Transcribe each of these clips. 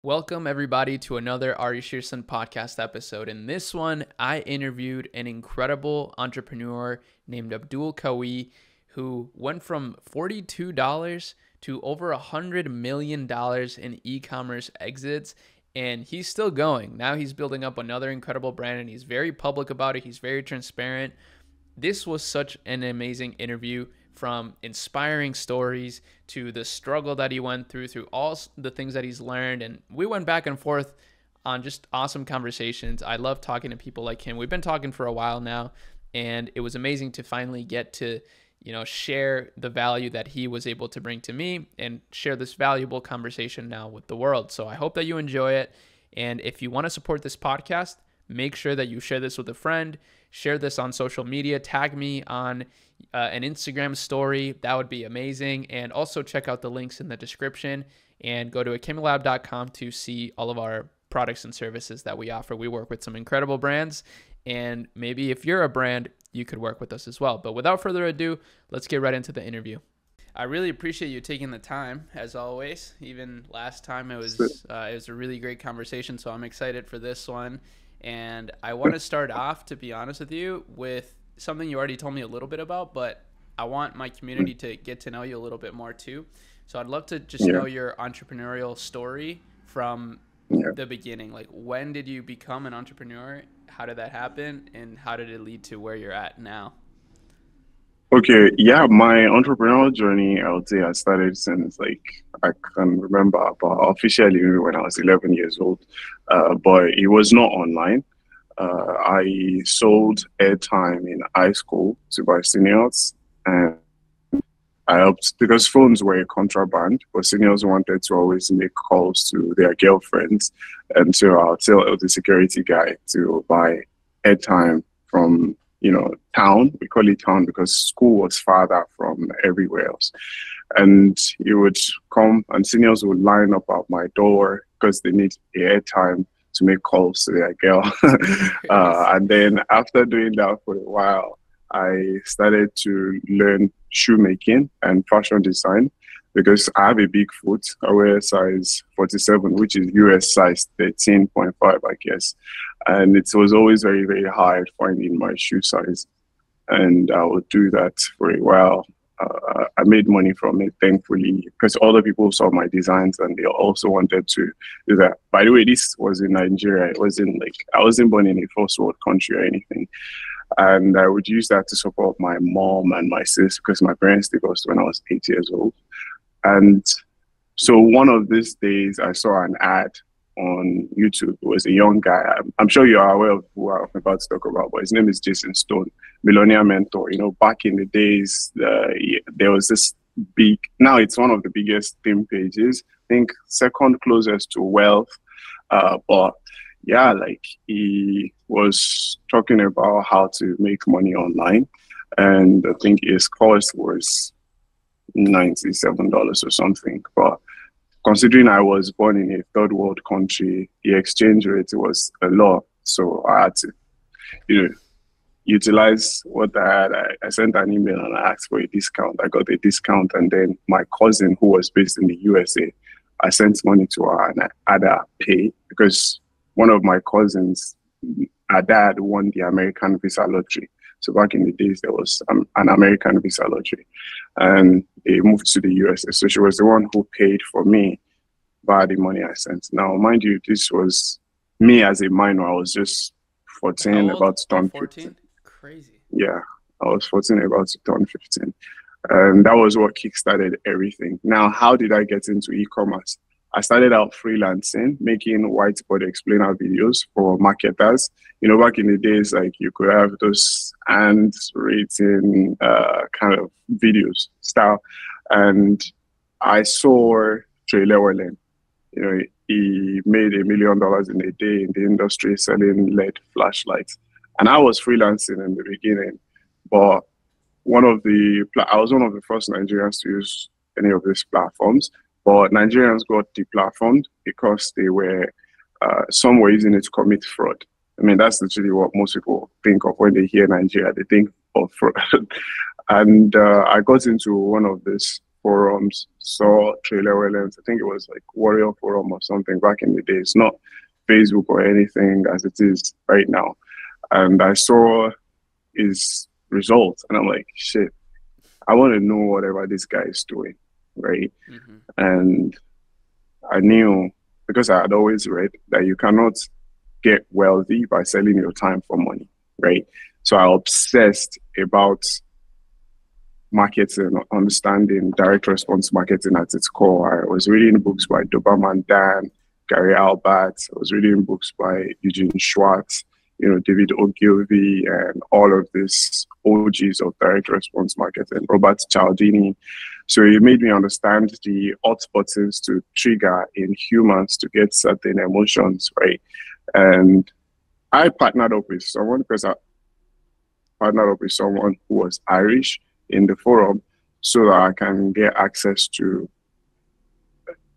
Welcome, everybody, to another Arie Scherson podcast episode. In this one, I interviewed an incredible entrepreneur named Abdul-Qawiyy, who went from $42 to over $100 million in e-commerce exits, and he's still going. Now he's building up another incredible brand, and he's very public about it. He's very transparent. This was such an amazing interview, from inspiring stories to the struggle that he went through all the things that he's learned. And we went back and forth on just awesome conversations. I love talking to people like him. We've been talking for a while now, and it was amazing to finally get to, share the value that he was able to bring to me and share this valuable conversation now with the world. So I hope that you enjoy it. And if you want to support this podcast, make sure that you share this with a friend, share this on social media, tag me on an Instagram story. That would be amazing. And also check out the links in the description and go to akemilab.com to see all of our products and services that we offer. We work with some incredible brands, and maybe if you're a brand, you could work with us as well. But without further ado, let's get right into the interview. I really appreciate you taking the time, as always. Even last time it was a really great conversation, so I'm excited for this one. And I want to start off, to be honest with you, with something you already told me a little bit about, but I want my community to get to know you a little bit more too. So I'd love to just know your entrepreneurial story from the beginning. Like, when did you become an entrepreneur? How did that happen? And how did it lead to where you're at now? Okay, yeah, my entrepreneurial journey, I would say I started since I can remember, but officially when I was 11 years old. But it was not online. I sold airtime in high school to my seniors, and I helped because phones were contraband, but seniors wanted to always make calls to their girlfriends, and so I'll tell the security guy to buy airtime from town. We call it town because school was farther from everywhere else. And he would come and seniors would line up at my door because they need the airtime to make calls to their girl. And then after doing that for a while, I started to learn shoemaking and fashion design because I have a big foot. I wear size 47, which is US size 13.5, I guess. And it was always very, very hard finding my shoe size. And I would do that for a while. I made money from it, thankfully, because other people saw my designs and they also wanted to do that. By the way, this was in Nigeria. I wasn't born in a first world country or anything. And I would use that to support my mom and my sis because my parents divorced when I was 8 years old. And so one of these days, I saw an ad on YouTube. It was a young guy. I'm sure you are aware of who I'm about to talk about, but his name is Jason Stone, Millionaire Mentor. Back in the days, there was this big, now it's one of the biggest theme pages, I think second closest to Wealth. But yeah, he was talking about how to make money online. And I think his course was $97 or something. But considering I was born in a third world country, the exchange rate was a lot. So I had to, utilize what I had. I sent an email and I asked for a discount. I got a discount. And then my cousin, who was based in the USA, I sent money to her and I had her pay because one of my cousins, her dad won the American visa lottery. So back in the days, there was an American visa lottery, and they moved to the USA. So she was the one who paid for me by the money I sent. Now, mind you, this was me as a minor. I was just 14, about to turn 15. Crazy. Yeah, I was 14, about to turn 15. And that was what kickstarted everything. Now, how did I get into e-commerce? I started out freelancing, making whiteboard explainer videos for marketers. Back in the days, you could have those handwritten kind of videos style. And I saw Trey Llewellyn. He made $1 million in a day in the industry selling LED flashlights. And I was freelancing in the beginning, but I was one of the first Nigerians to use any of these platforms. But Nigerians got deplatformed because some were using it to commit fraud. I mean, that's literally what most people think of when they hear Nigeria. They think of fraud. And I got into one of these forums, saw Trailer Williams. I think it was like Warrior Forum or something back in the days, not Facebook or anything as it is right now. And I saw his results, and I'm like, shit, I want to know whatever this guy is doing, right? Mm-hmm. And I knew, because I had always read that you cannot get wealthy by selling your time for money, right? So I obsessed about marketing, understanding direct response marketing at its core. I was reading books by Doberman Dan, Gary Albert. I was reading books by Eugene Schwartz, David Ogilvy, and all of these OGs of direct response marketing, Robert Cialdini. So it made me understand the hot buttons to trigger in humans to get certain emotions, right? And I partnered up with someone who was Irish in the forum so that I can get access to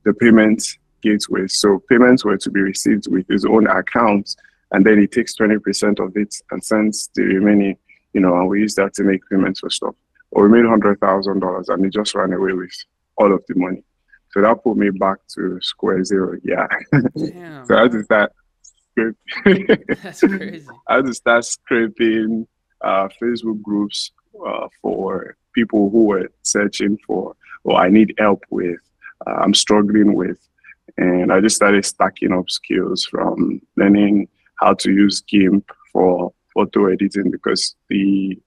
the payment gateway. So payments were to be received with his own account, and then he takes 20% of it and sends the remaining, and we use that to make payments for stuff. Or we made $100,000 and he just ran away with all of the money. So that put me back to square zero. Yeah. Damn, So I had to start scraping. that's crazy. I had to start scraping Facebook groups for people who were searching for, or I need help with, I'm struggling with. And I just started stacking up skills from learning how to use GIMP for photo editing, because the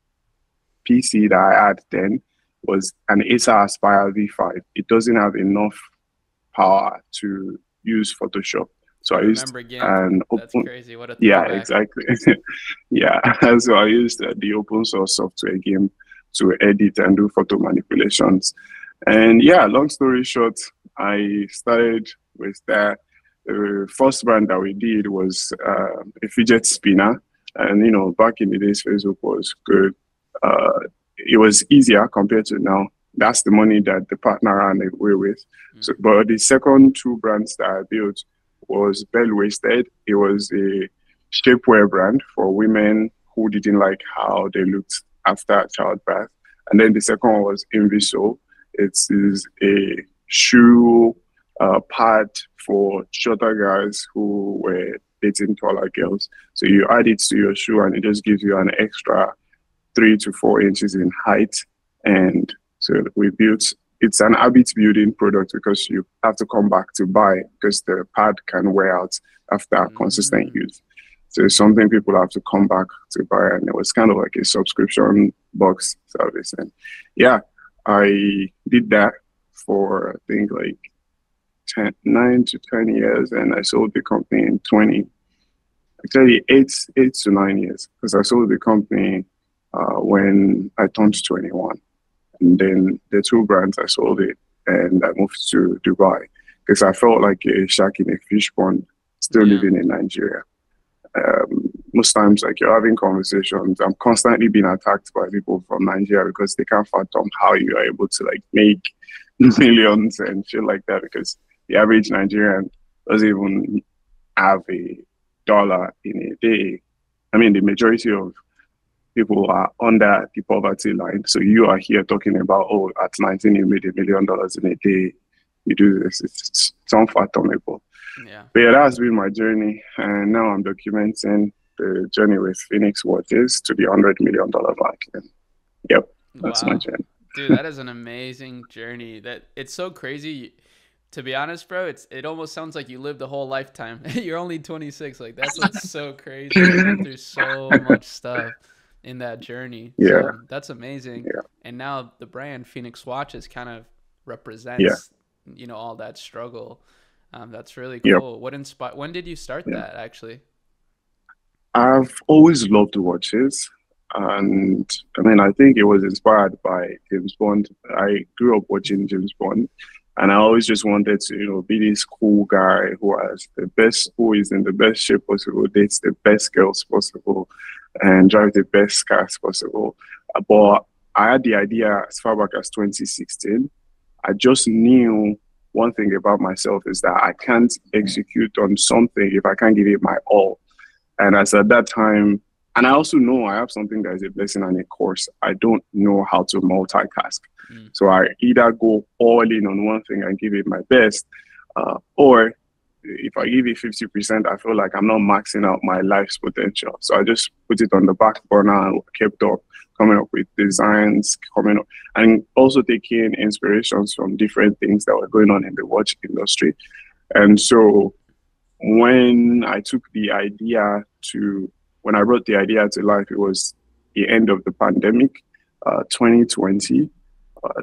PC that I had then was an Acer Aspire V5. It doesn't have enough power to use Photoshop. So I used an open. That's crazy. What a yeah, throwback. exactly. Yeah, so I used the open source software GIMP to edit and do photo manipulations. And yeah, long story short, I started with that. The first brand that we did was a fidget spinner. And, back in the days, Facebook was good. It was easier compared to now. That's the money that the partner ran away with. Mm-hmm. So, but the second two brands that I built was Bell Wasted. It was a shapewear brand for women who didn't like how they looked after childbirth. And then the second one was Inviso. It is a shoe pad for shorter guys who were dating taller girls. So you add it to your shoe and it just gives you an extra 3 to 4 inches in height. And so we built, it's an habit building product because you have to come back to buy because the pad can wear out after consistent use. So it's something people have to come back to buy. And it was kind of like a subscription box service. And yeah, I did that for, I think, like 9 to 10 years. And I sold the company in 8 to 9 years, because I sold the company when I turned 21. And then the two brands, I sold it and I moved to Dubai because I felt like a shark in a fish pond still living in Nigeria. Most times, like, you're having conversations, I'm constantly being attacked by people from Nigeria because they can't fathom how you are able to like make millions and shit like that, because the average Nigerian doesn't even have $1 in a day. I mean, the majority of people are under the poverty line. So you are here talking about, oh, at 19, you made $1 million in a day. You do this. It's unfathomable. Yeah. But yeah, that's been my journey. And now I'm documenting the journey with Phoenix Watches to the $100 million mark. And yep, that's my journey. Dude, that is an amazing journey. That it's so crazy. To be honest, bro, it almost sounds like you lived a whole lifetime. You're only 26. Like, that's what's so crazy. You went through so much stuff in that journey. Yeah. So that's amazing. Yeah. And now the brand Phoenix Watches kind of represents, all that struggle. That's really cool. Yep. When did you start that, actually? I've always loved watches. And I mean, I think it was inspired by James Bond. I grew up watching James Bond. And I always just wanted to, be this cool guy who is in the best shape possible, dates the best girls possible, and drive the best cars possible. But I had the idea as far back as 2016. I just knew one thing about myself is that I can't execute on something if I can't give it my all. And as at that time, And I also know I have something that is a blessing and a curse. I don't know how to multitask. So I either go all in on one thing and give it my best, or if I give it 50%, I feel like I'm not maxing out my life's potential. So I just put it on the back burner and kept up coming up with designs, coming up, and also taking inspirations from different things that were going on in the watch industry. And so when I took the idea to, when I brought the idea to life, it was the end of the pandemic, 2020.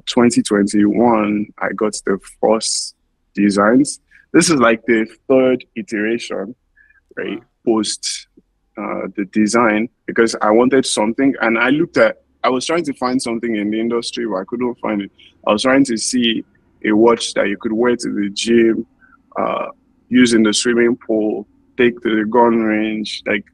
2021, I got the first designs. This is like the third iteration, right? Wow. Post the design, because I wanted something, and I was trying to find something in the industry, but I couldn't find it. I was trying to see a watch that you could wear to the gym, use in the swimming pool, take to the gun range, like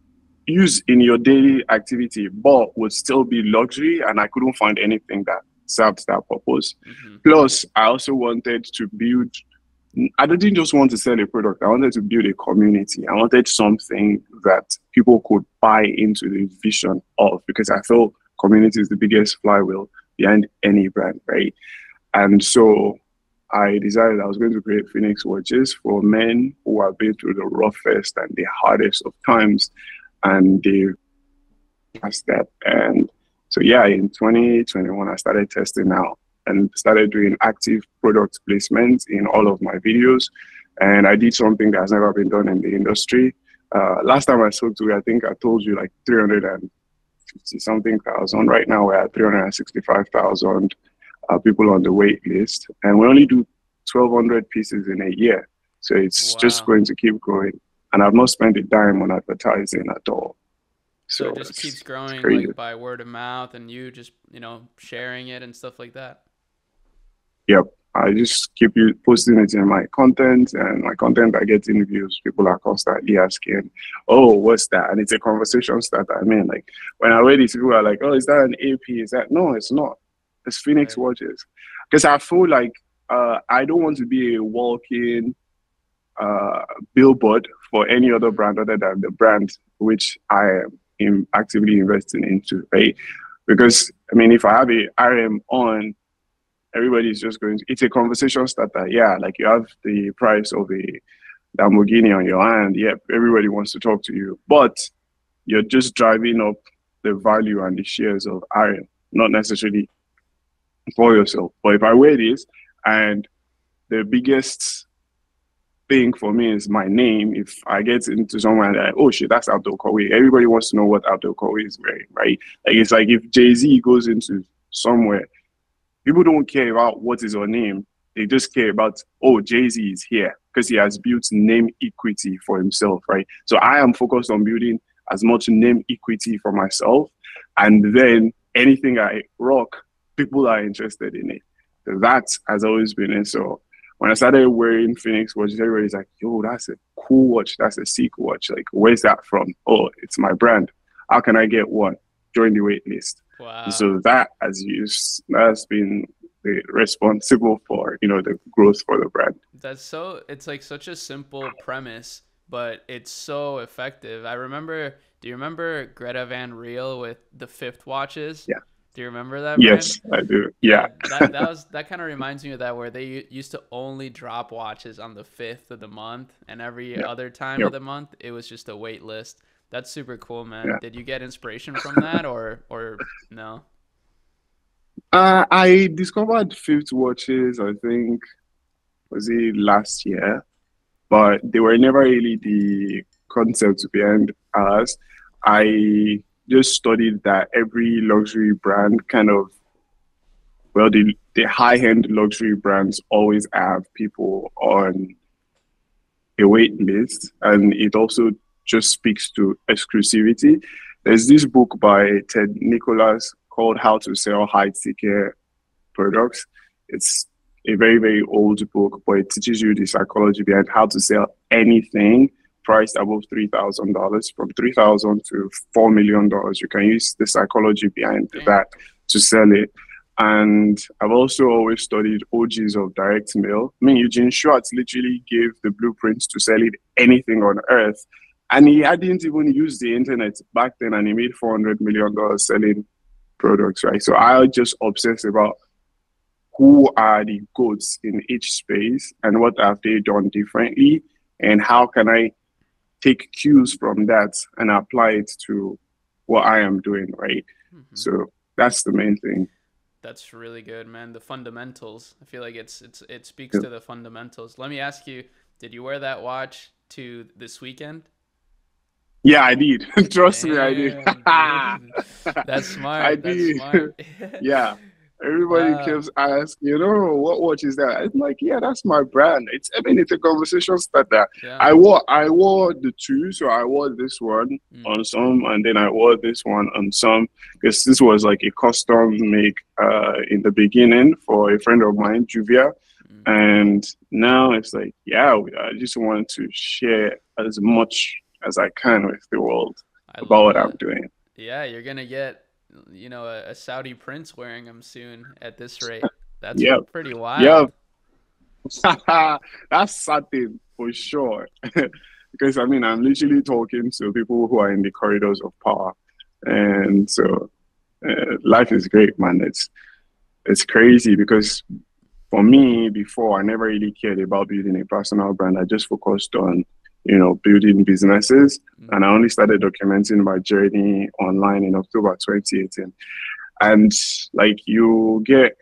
use in your daily activity, but would still be luxury. And I couldn't find anything that served that purpose. Plus, I also wanted to build, I didn't just want to sell a product. I wanted to build a community. I wanted something that people could buy into the vision of, because I felt community is the biggest flywheel behind any brand, right? And so I decided I was going to create Phoenix watches for men who have been through the roughest and the hardest of times, and they passed that. And so yeah, in 2021, I started testing out and started doing active product placement in all of my videos. And I did something that has never been done in the industry. Last time I spoke to you, I think I told you like 350 something thousand. Right now we're at 365,000 people on the wait list. And we only do 1,200 pieces in a year. So it's just going to keep growing. And I've not spent a dime on advertising at all. So it just keeps growing like by word of mouth, and you just, sharing it and stuff like that. Yep. I just keep posting it in my content, and my content, I get interviews. People are constantly asking, oh, what's that? And it's a conversation starter. I mean, like when I read it, people are like, oh, is that an AP? Is that? No, it's not. It's Phoenix watches. Because I feel like I don't want to be a walking billboard for any other brand other than the brand which I am actively investing into, right? Because, I mean, if I have a RM on, everybody's just going to, it's a conversation starter. Yeah, like you have the price of a Lamborghini on your hand. Yeah, everybody wants to talk to you. But you're just driving up the value and the shares of RM, not necessarily for yourself. But if I wear this, and the biggest thing for me is my name. If I get into someone like, oh shit, that's Abdul-Qawiyy. Everybody wants to know what Abdul-Qawiyy is wearing, right? Like it's like if Jay-Z goes into somewhere, people don't care about what is her name. They just care about, oh, Jay-Z is here, because he has built name equity for himself, right? So I am focused on building as much name equity for myself. And then anything I rock, people are interested in it. So that has always been it. So when I started wearing Phoenix watches, everybody's like, yo, that's a cool watch. That's a sick watch. Like, where's that from? Oh, it's my brand. How can I get one? Join the wait list. Wow. So that's been responsible for, the growth for the brand. It's like such a simple premise, but it's so effective. Do you remember Greta Van Riel with the Fifth watches? Yeah. Do you remember that brand? Yes, I do. Yeah. That kind of reminds me of that, where they used to only drop watches on the 5th of the month, and every other time of the month it was just a wait list. That's super cool, man. Yeah. Did you get inspiration from that or no? I discovered Fifth watches, I think, was it last year, but they were never really the concept behind us. I just studied that every luxury brand the high-end luxury brands always have people on a wait list, and it also just speaks to exclusivity. There's this book by Ted Nicholas called How to Sell High-Ticket Products. It's a very, very old book, but it teaches you the psychology behind how to sell anything priced above $3,000. From $3,000 to $4 million, you can use the psychology behind that to sell it. And I've also always studied OGs of direct mail. I mean, Eugene Schwartz literally gave the blueprints to sell it anything on earth. And he hadn't even used the internet back then, and he made $400 million selling products, right? So I just obsessed about who are the goats in each space and what have they done differently, and how can I take cues from that and apply it to what I am doing, right? Mm-hmm. So that's the main thing. That's really good, man. The fundamentals. I feel like it speaks Yeah, to the fundamentals. Let me ask you, did you wear that watch to this weekend? yeah, I did. Trust me, I did. Damn, dude. That's I smart. That's did. smart. Yeah. Everybody uh, keeps asking, what watch is that? I'm like, yeah, that's my brand. It's a conversation starter. yeah. I wore the two, so I wore this one Mm, on some, and then I wore this one on some, because this was like a custom make in the beginning for a friend of mine, Juvia. mm. And now it's like, yeah, I just want to share as much as I can with the world I about love what I'm that. doing. Yeah, you're gonna get, a Saudi prince wearing them soon at this rate. That's Yep. pretty Yep. wild. That's certain for sure. Because I mean, I'm literally talking to people who are in the corridors of power, and so life is great, man. It's crazy because for me, before I never really cared about building a personal brand. I just focused on, building businesses, and I Hmm. only started documenting my journey online in October 2018. And like you get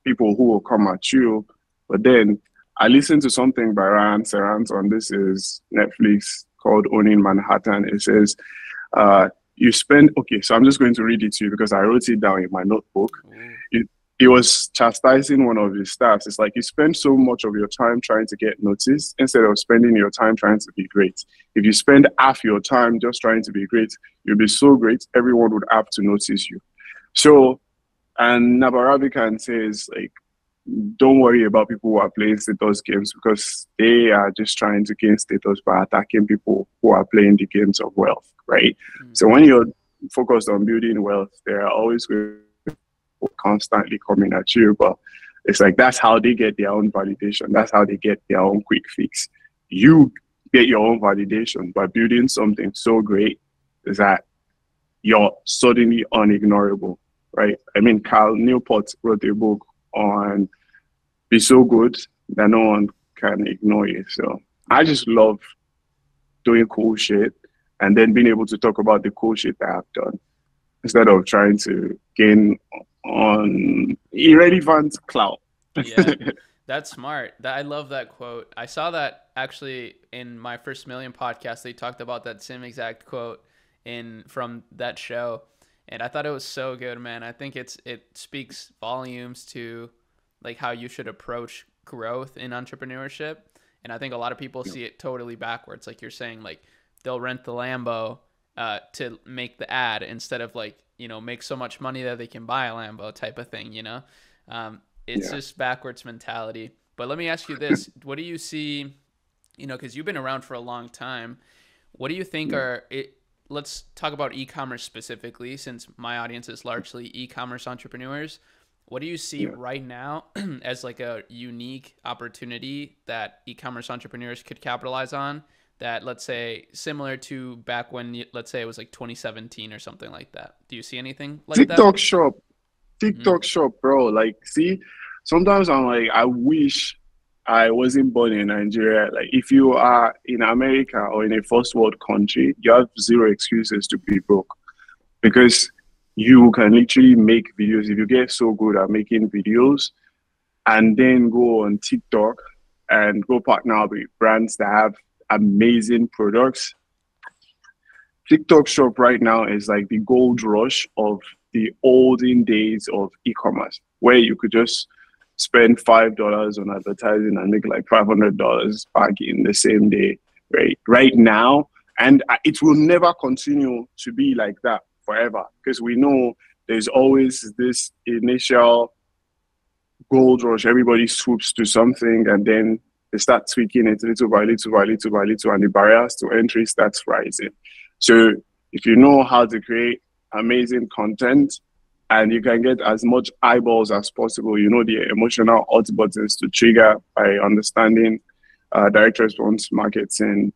people who will come at you. But then I listened to something by Ryan Serrant on this is Netflix called Owning Manhattan. It says, you spend, okay, so I'm just going to read it to you because I wrote it down in my notebook. Ooh. It, it was chastising one of his staffs. It's like you spend so much of your time trying to get noticed instead of spending your time trying to be great. If you spend half your time just trying to be great, you'll be so great, everyone would have to notice you. So, and Nabarabikan says, like, don't worry about people who are playing status games because they are just trying to gain status by attacking people who are playing the games of wealth, right? So Hmm. when you're focused on building wealth, there are always going to be people constantly coming at you, but it's like that's how they get their own validation. That's how they get their own quick fix. You get your own validation by building something so great is that you're suddenly unignorable, right? I mean, Cal Newport wrote a book on be so good that no one can ignore you. So I just love doing cool shit and then being able to talk about the cool shit that I've done instead of trying to gain on irrelevant clout. Yeah, that's smart. I love that quote. I saw that actually in my First Million podcast. They talked about that same exact quote in from that show, and I thought it was so good, man. I think it speaks volumes to like how you should approach growth in entrepreneurship. And I think a lot of people see it totally backwards. Like you're saying, like they'll rent the Lambo to make the ad instead of like, make so much money that they can buy a Lambo type of thing. It's Yeah. just backwards mentality. But let me ask you this. What do you see, because you've been around for a long time. What do you think Yeah. let's talk about e-commerce specifically, since my audience is largely e-commerce entrepreneurs. What do you see Yeah. right now as like a unique opportunity that e-commerce entrepreneurs could capitalize on that, let's say, similar to back when, let's say it was like 2017 or something like that? Do you see anything like that? TikTok shop. Mm-hmm. TikTok shop, bro. Like, see, sometimes I'm like, I wish I wasn't born in Nigeria. Like, if you are in America or in a first world country, you have zero excuses to be broke because you can literally make videos. If you get so good at making videos and then go on TikTok and go partner with brands that have amazing products, TikTok shop right now is like the gold rush of the olden days of e-commerce, where you could just spend $5 on advertising and make like $500 back in the same day, right? Right now, and it will never continue to be like that forever because we know there's always this initial gold rush. Everybody swoops to something and then they start tweaking it little by little by little by little, and the barriers to entry starts rising. So if you know how to create amazing content and you can get as much eyeballs as possible, you know the emotional hot buttons to trigger by understanding direct response marketing,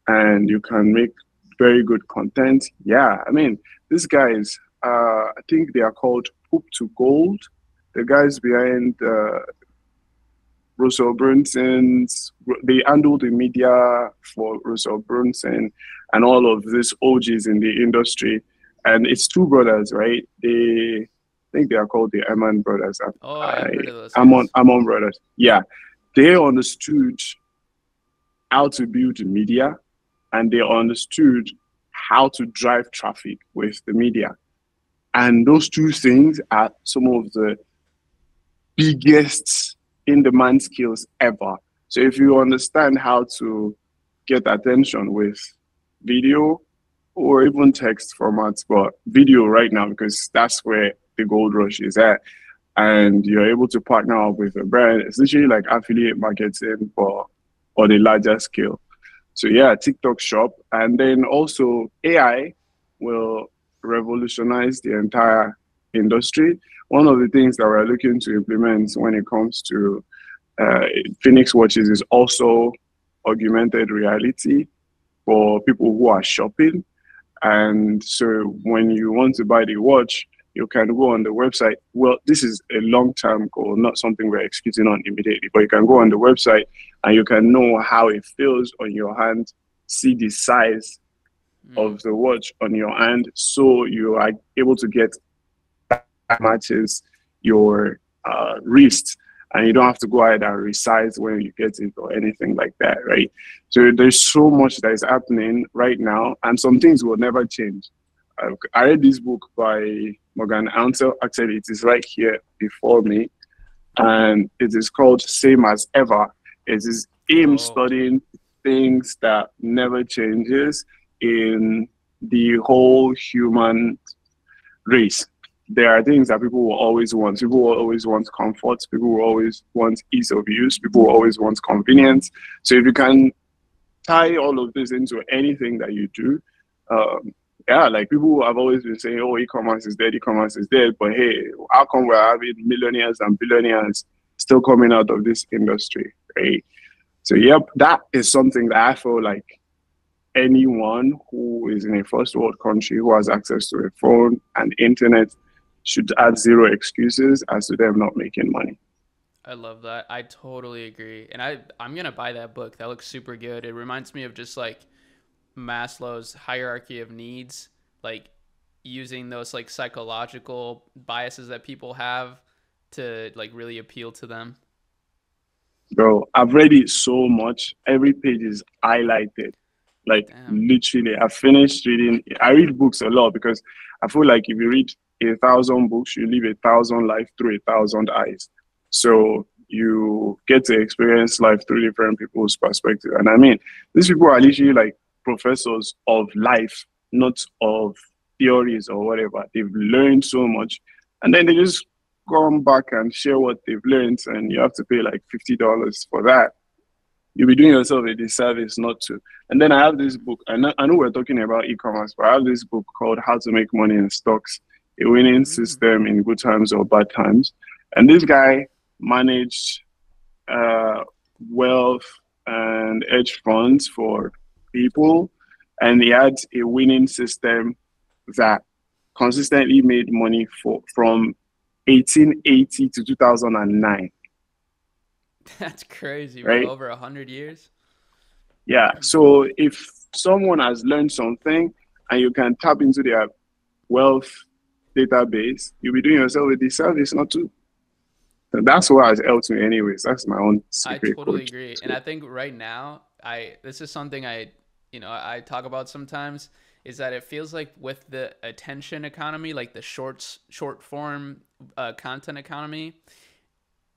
and you can make very good content. Yeah, I mean, these guys, I think they are called Poop to Gold. The guys behind Russell Brunson's, they handle the media for Russell Brunson and all of these OGs in the industry. And it's two brothers, right? I think they are called the Aman brothers. Oh, I've heard of those guys. Amon brothers. Yeah, they understood how to build media, and they understood how to drive traffic with the media. And those two things are some of the biggest in-demand skills ever. So if you understand how to get attention with video or even text formats, but video right now, because that's where the gold rush is at, and you're able to partner up with a brand, it's literally like affiliate marketing for on a larger scale. So yeah, TikTok Shop. And then also AI will revolutionize the entire industry. One of the things that we're looking to implement when it comes to Phoenix watches is also augmented reality for people who are shopping. And so when you want to buy the watch, you can go on the website. Well, this is a long-term goal, not something we're executing on immediately, but you can go on the website and you can know how it feels on your hand, see the size of the watch on your hand, so you are able to get that matches your wrist, and you don't have to go ahead and resize when you get it or anything like that, right? So there's so much that is happening right now, and some things will never change. I read this book by Morgan Ansel. Actually, it is right here before me, and it is called Same as Ever. It is him studying things that never changes in the whole human race. There are things that people will always want. People will always want comfort. People will always want ease of use. People will always want convenience. So if you can tie all of this into anything that you do, yeah, like people have always been saying, oh, e-commerce is dead, e-commerce is dead. But hey, how come we're having millionaires and billionaires still coming out of this industry, right? So, yep, that is something that I feel like anyone who is in a first world country who has access to a phone and internet should have zero excuses as to them not making money. I love that. I totally agree. And I'm going to buy that book. That looks super good. It reminds me of just like Maslow's hierarchy of needs, like using those like psychological biases that people have to like really appeal to them. Bro, I've read it so much. Every page is highlighted. Like literally, I finished reading. I read books a lot because I feel like if you read 1,000 books, you live 1,000 life through 1,000 eyes. So you get to experience life through different people's perspective. And I mean, these people are literally like professors of life, not of theories or whatever. They've learned so much, and then they just come back and share what they've learned, and you have to pay like $50 for that. You'll be doing yourself a disservice not to. And then I have this book. I know we're talking about e-commerce, but I have this book called How to Make Money in Stocks, a Winning System in Good Times or Bad Times. And this guy managed wealth and hedge funds for people, and he had a winning system that consistently made money from 1880 to 2009. That's crazy, right? Over 100 years. Yeah. So if someone has learned something and you can tap into their wealth database, you'll be doing yourself a disservice not to. So that's what has helped me anyways. That's my own secret. I totally agree. And I think right now, this is something I talk about sometimes, is that it feels like with the attention economy, like the short form content economy,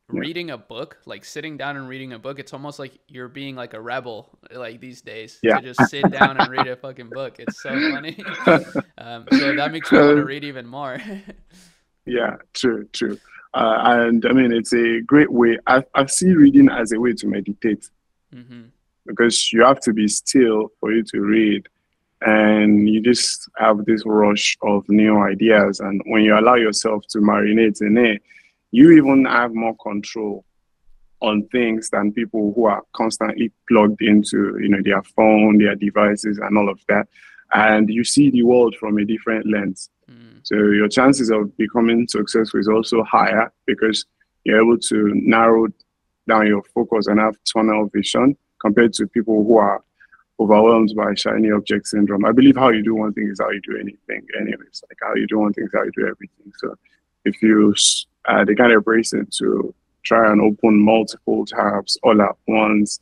reading a book, like sitting down and reading a book, it's almost like you're being like a rebel like these days to just sit down and read a fucking book. It's so funny. So that makes me want to read even more. Yeah, true. And I mean, it's a great way. I see reading as a way to meditate, because you have to be still for you to read, and you just have this rush of new ideas. And when you allow yourself to marinate in it, you even have more control on things than people who are constantly plugged into, their phone, their devices, and all of that. And you see the world from a different lens. So your chances of becoming successful is also higher because you're able to narrow down your focus and have tunnel vision compared to people who are overwhelmed by shiny object syndrome. I believe how you do one thing is how you do anything anyways. Like how you do one thing is how you do everything. So if you they kind of embrace it to try and open multiple tabs all at once,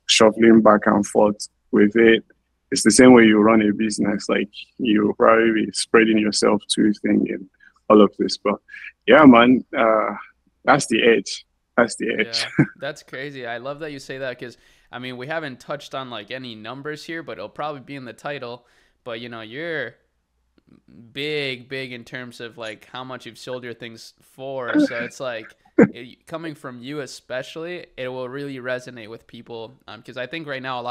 shuffling back and forth with it, it's the same way you run a business. Like you'll probably be spreading yourself too thin in all of this. But yeah, man, that's the edge. That's the edge. Yeah, that's crazy. I love that you say that because, I mean, we haven't touched on like any numbers here, but it'll probably be in the title. But, you're big in terms of like how much you've sold your things for. So it's like coming from you especially, it will really resonate with people. Because I think right now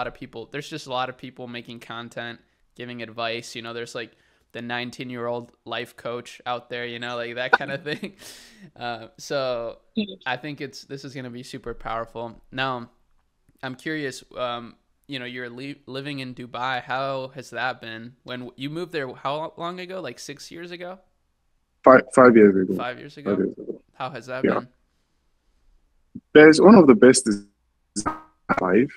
there's just a lot of people making content, giving advice. There's like the 19-year-old life coach out there, like that kind of thing. So I think this is going to be super powerful. Now, I'm curious, you're living in Dubai. How has that been? When you moved there, how long ago? Like 6 years ago? 5 years ago. 5 years ago? 5 years ago. How has that Yeah. been? There's one of the best is life.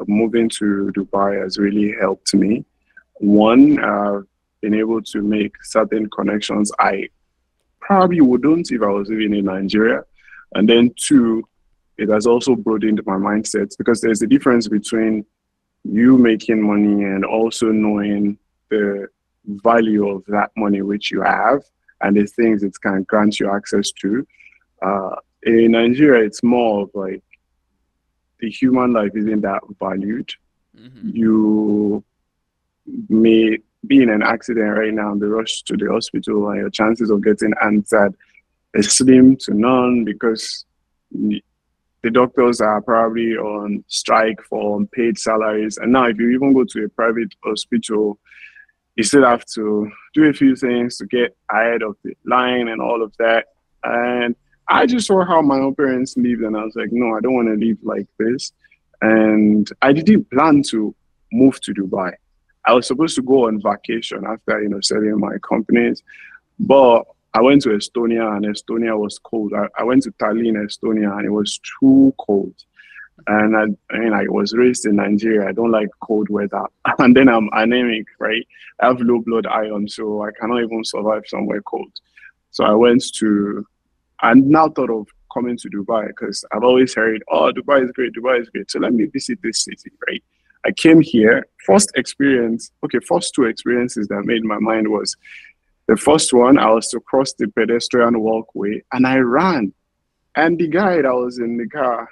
Moving to Dubai has really helped me. One, been able to make certain connections I probably wouldn't if I was living in Nigeria. And then two, it has also broadened my mindset because there's a difference between you making money and also knowing the value of that money which you have and the things it can grant you access to. In Nigeria, it's more of like the human life isn't that valued. Mm-hmm. You may be in an accident right now and be rushed to the hospital, and your chances of getting answered is slim to none because the doctors are probably on strike for unpaid salaries. And now if you even go to a private hospital, you still have to do a few things to get ahead of the line and all of that. And I just saw how my own parents lived, and I was like, no, I don't want to live like this. And I didn't plan to move to Dubai. I was supposed to go on vacation after, selling my companies, but I went to Estonia and Estonia was cold. I went to Tallinn, Estonia, and it was too cold. And I was raised in Nigeria. I don't like cold weather. And then I'm anemic, right? I have low blood iron, so I cannot even survive somewhere cold. So I now thought of coming to Dubai because I've always heard, oh, Dubai is great, Dubai is great. So let me visit this city, right? I came here, first two experiences that made my mind was, the first one, I was to cross the pedestrian walkway and I ran. And the guy that was in the car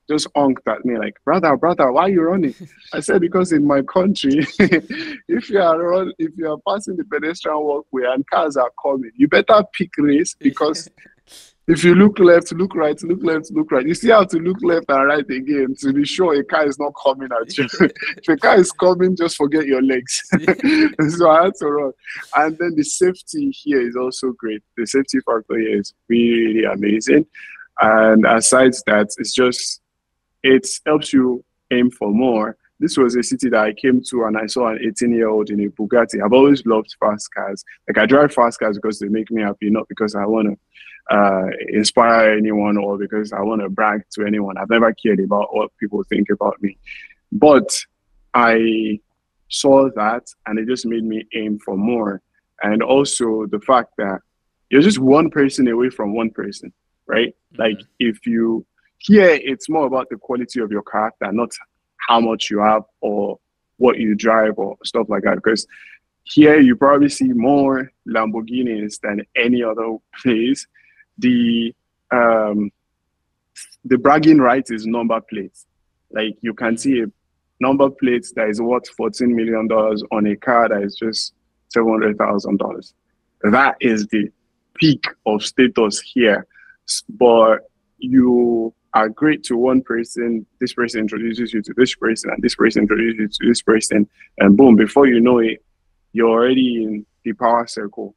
just honked at me like, brother, why are you running? I said, because in my country, if you are passing the pedestrian walkway and cars are coming, you better pick race because if you look left, look right, look left, look right, you still have to look left and right again to be sure a car is not coming at you. If a car is coming, just forget your legs. So I had to run. And then the safety here is also great. The safety factor here is really, really amazing. And aside that, it helps you aim for more. This was a city that I came to and I saw an 18-year-old in a Bugatti. I've always loved fast cars. Like I drive fast cars because they make me happy, not because I want to inspire anyone or because I want to brag to anyone. I've never cared about what people think about me. But I saw that and it just made me aim for more. And also the fact that you're just one person away from one person, right? Mm-hmm. Like here, it's more about the quality of your character, not how much you have or what you drive or stuff like that. Because here you probably see more Lamborghinis than any other place. The bragging right is number plates. Like you can see a number plate that is worth $14 million on a car that is just $700,000. That is the peak of status here. But you are great to one person, this person introduces you to this person, and this person introduces you to this person, and boom, before you know it, you're already in the power circle.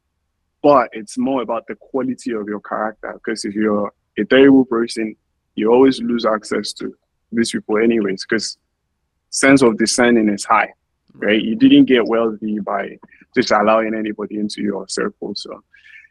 But it's more about the quality of your character, because if you're a terrible person, you always lose access to these people anyways, because sense of discerning is high, right? Right. You didn't get wealthy by just allowing anybody into your circle. So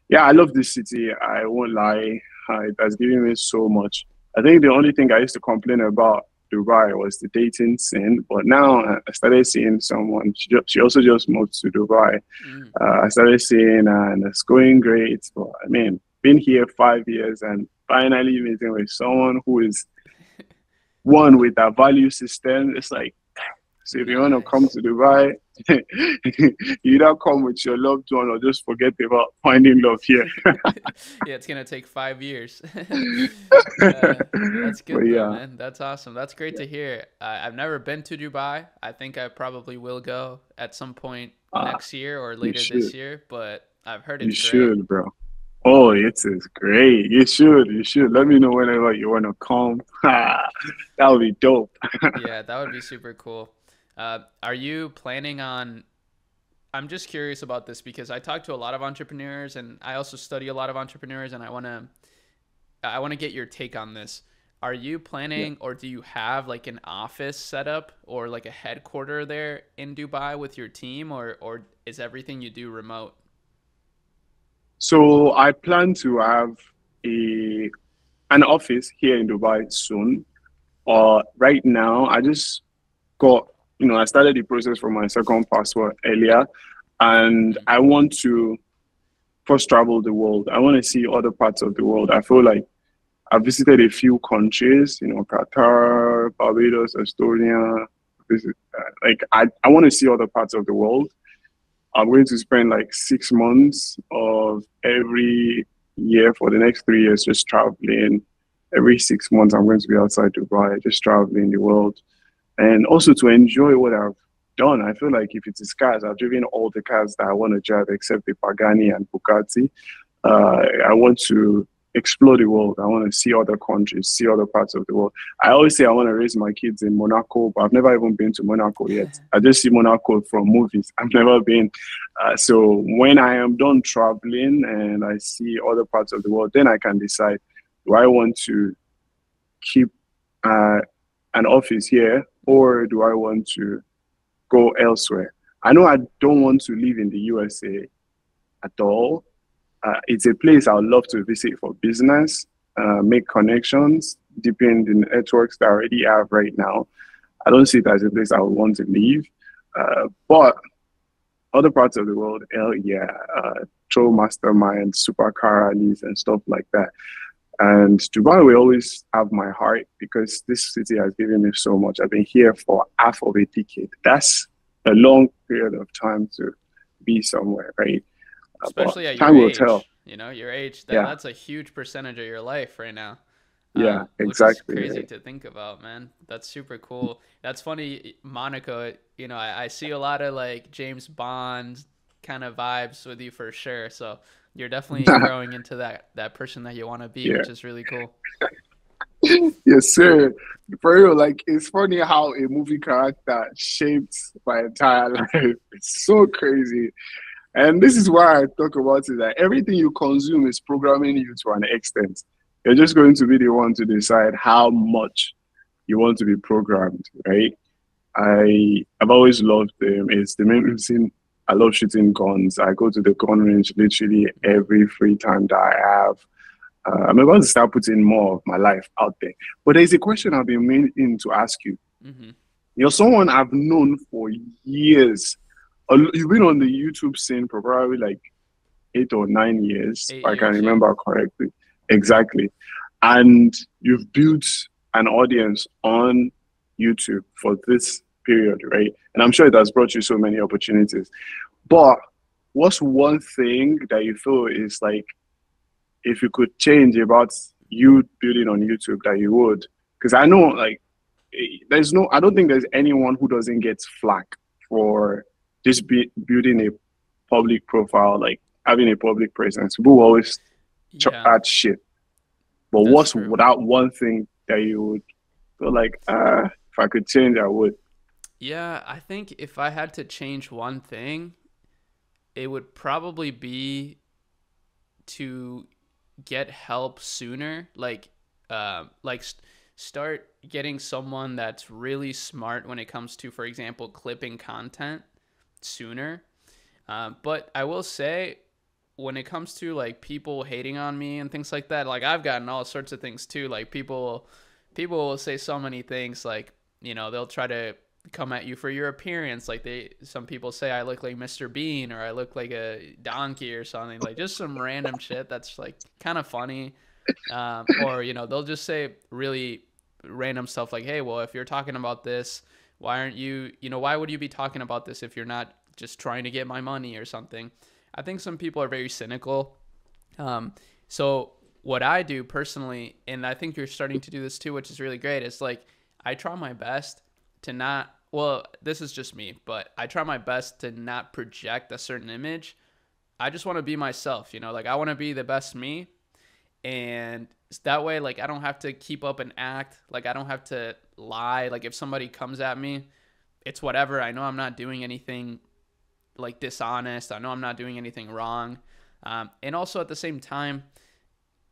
yeah, I love this city. I won't lie. It has given me so much. I think the only thing I used to complain about Dubai was the dating scene, but now I started seeing someone. She also just moved to Dubai. Mm. I started seeing, and it's going great. But I mean, been here 5 years and finally meeting with someone who is one with that value system. It's like, so if you want to come Nice. to Dubai, you either come with your loved one or just forget about finding love here. Yeah, it's gonna take 5 years. That's But good though, yeah, man. That's awesome. That's great to hear. I've never been to Dubai. I think I probably will go at some point uh, next year or you later this should. year, but I've heard You it's great. should, bro. Oh, it is great. You should. You should. Let me know whenever you want to come. That would be dope. Yeah, that would be super cool. Are you planning on? I'm just curious about this because I talk to a lot of entrepreneurs and I also study a lot of entrepreneurs, and I want to get your take on this. Are you Yeah. planning or do you have like an office set up or like a headquarter there in Dubai with your team, or is everything you do remote? So I plan to have a an office here in Dubai soon. Right now, I just got, I started the process for my second passport earlier, and Hmm. I want to first travel the world. I want to see other parts of the world. I feel like I've visited a few countries, Qatar, Barbados, Estonia. I want to see other parts of the world. I'm going to spend like 6 months of every year for the next 3 years just traveling. Every 6 months, I'm going to be outside Dubai, just traveling the world, and also to enjoy what I've done. I feel like if it is cars, I've driven all the cars that I want to drive except the Pagani and Bugatti. I want to explore the world. I want to see other countries, see other parts of the world. I always say I want to raise my kids in Monaco, but I've never even been to Monaco yet. I just see Monaco from movies. I've never been. So when I am done traveling and I see other parts of the world, then I can decide, do I want to keep uh, an office here or do I want to go elsewhere? I know I don't want to live in the USA at all. It's a place I would love to visit for business, make connections, deepen the networks that I already have right now. I don't see it as a place I would want to leave. But other parts of the world, hell yeah, throw masterminds, supercar rallies, and stuff like that. And Dubai will always have my heart because this city has given me so much. I've been here for half of a decade. That's a long period of time to be somewhere, right? But Especially at your time will tell. age, your age, Yeah, that's a huge percentage of your life right now. yeah, Which is exactly. crazy Right. to think about, man. That's super cool. That's funny, Monaco. I see a lot of like James Bond kind of vibes with you for sure. So you're definitely growing into that person that you want to be, Yeah. which is really cool. Yes, sir. For real, like it's funny how a movie character shaped my entire life. It's so crazy. And this is why I talk about it that everything you consume is programming you to an extent. You're just going to be the one to decide how much you want to be programmed, right? I've always loved them. It's the main reason I love shooting guns. I go to the gun range literally every free time that I have. I'm about to start putting more of my life out there. But there's a question I've been meaning to ask you. Hmm. You're someone I've known for years. You've been on the YouTube scene for probably like 8 or 9 years, if Eight I can years, yeah. remember correctly. Exactly. And you've built an audience on YouTube for this period, right? And I'm sure it has brought you so many opportunities. But what's one thing that you feel is like, if you could change about you building on YouTube that you would? Because I know, like, I don't think there's anyone who doesn't get flack for just building a public profile, like having a public presence. People always Yeah, add shit. But that's what's true. that one thing that you would feel like, if I could change, I would? Yeah, I think if I had to change one thing, it would probably be to get help sooner. Like, like start getting someone that's really smart when it comes to, for example, clipping content sooner. But I will say, when it comes to like people hating on me and things like that, like I've gotten all sorts of things too. Like people will say so many things, like, you know, they'll try to come at you for your appearance. Like some people say I look like Mr. Bean, or I look like a donkey or something, like just some random shit that's like kind of funny. Or, you know, they'll just say really random stuff like, hey, well, if you're talking about this, why aren't you, you know, why would you be talking about this if you're not just trying to get my money or something? I think some people are very cynical. So what I do personally, and I think you're starting to do this too, which is really great, is like I try my best to not, well, this is just me, but I try my best to not project a certain image. I just want to be myself, you know, like I want to be the best me. And that way, like I don't have to keep up an act. Like I don't have to lie. Like if somebody comes at me, it's whatever. I know I'm not doing anything like dishonest. I know I'm not doing anything wrong. And also at the same time,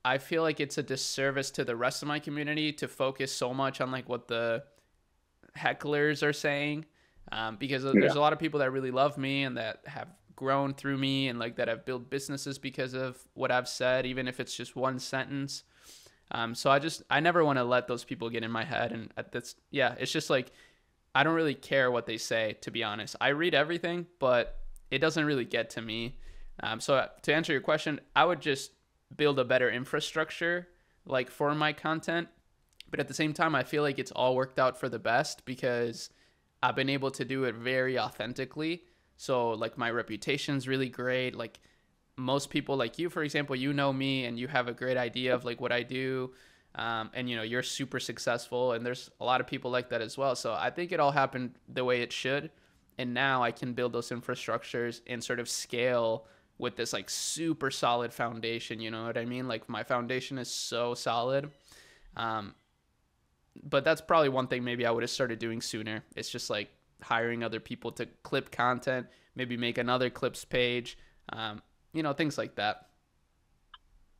I feel like it's a disservice to the rest of my community to focus so much on like what the hecklers are saying, because there's a lot of people that really love me and that have grown through me and like that have built businesses because of what I've said, even if it's just one sentence. So I never want to let those people get in my head. And it's just like, I don't really care what they say, to be honest. I read everything, but it doesn't really get to me. So to answer your question, I would just build a better infrastructure like for my content. But at the same time, I feel like it's all worked out for the best because I've been able to do it very authentically. So like my reputation's really great. Like most people like you, for example, you know me and you have a great idea of like what I do. And you know, you're super successful, and there's a lot of people like that as well. So I think it all happened the way it should. And now I can build those infrastructures and sort of scale with this like super solid foundation. You know what I mean? Like my foundation is so solid. But that's probably one thing maybe I would have started doing sooner. It's just like hiring other people to clip content, maybe make another clips page, you know, things like that.